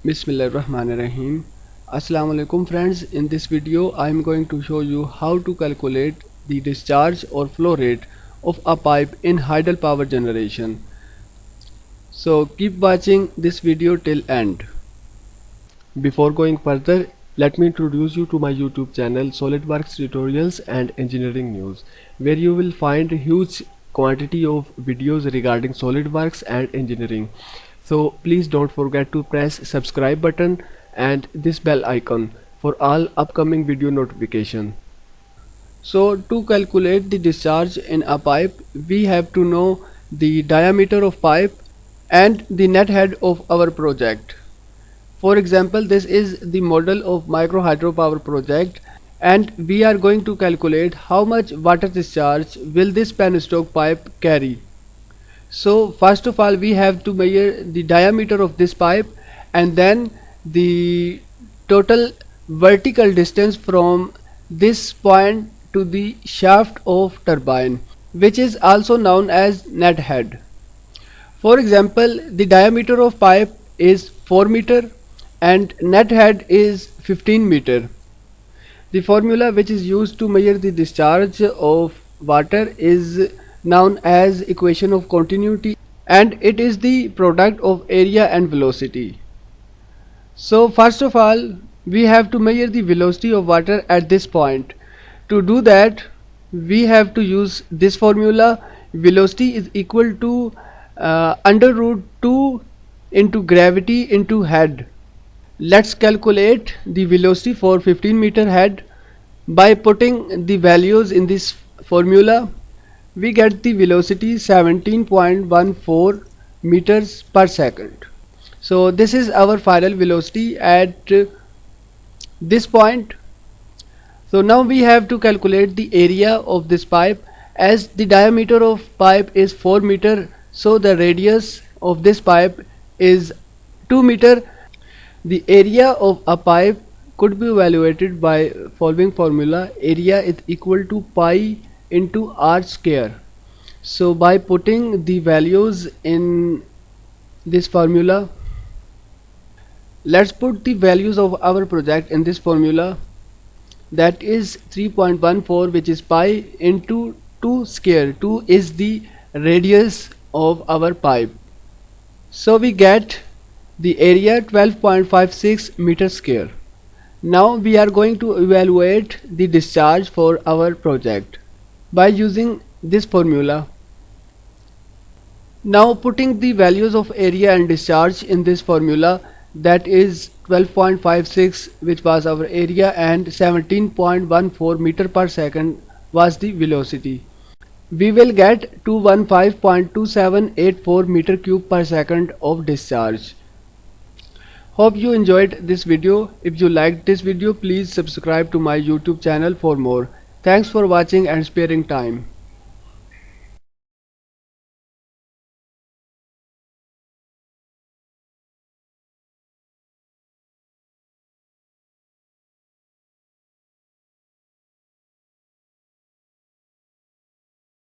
Bismillahirrahmanirrahim. Assalamu alaikum friends. In this video I am going to show you how to calculate the discharge or flow rate of a pipe in hydel power generation. So keep watching this video till end. Before going further, let me introduce you to my YouTube channel SolidWorks Tutorials and Engineering News, where you will find a huge quantity of videos regarding SolidWorks and engineering. So please don't forget to press subscribe button and this bell icon for all upcoming video notification. So to calculate the discharge in a pipe, we have to know the diameter of pipe and the net head of our project. For example, this is the model of micro hydropower project and we are going to calculate how much water discharge will this penstoke pipe carry. So first of all we have to measure the diameter of this pipe and then the total vertical distance from this point to the shaft of turbine, which is also known as net head. For example, the diameter of pipe is 4 meter and net head is 15 meter. The formula which is used to measure the discharge of water is known as equation of continuity and it is the product of area and velocity. So first of all we have to measure the velocity of water at this point. To do that we have to use this formula. Velocity is equal to under root 2 into gravity into head. Let's calculate the velocity for 15 meter head. By putting the values in this formula, we get the velocity 17.14 meters per second. So this is our final velocity at this point. So now we have to calculate the area of this pipe. As the diameter of pipe is 4 meter, so the radius of this pipe is 2 meter. The area of a pipe could be evaluated by following formula. Area is equal to pi into r square. So by putting the values in this formula, let's put the values of our project in this formula. That is 3.14, which is pi into 2 square. 2 is the radius of our pipe. So we get the area 12.56 meter square. Now we are going to evaluate the discharge for our project by using this formula. Now putting the values of area and discharge in this formula, that is 12.56 which was our area and 17.14 meter per second was the velocity. We will get 215.2784 meter cube per second of discharge. Hope you enjoyed this video. If you liked this video, please subscribe to my YouTube channel for more. Thanks for watching and sparing time.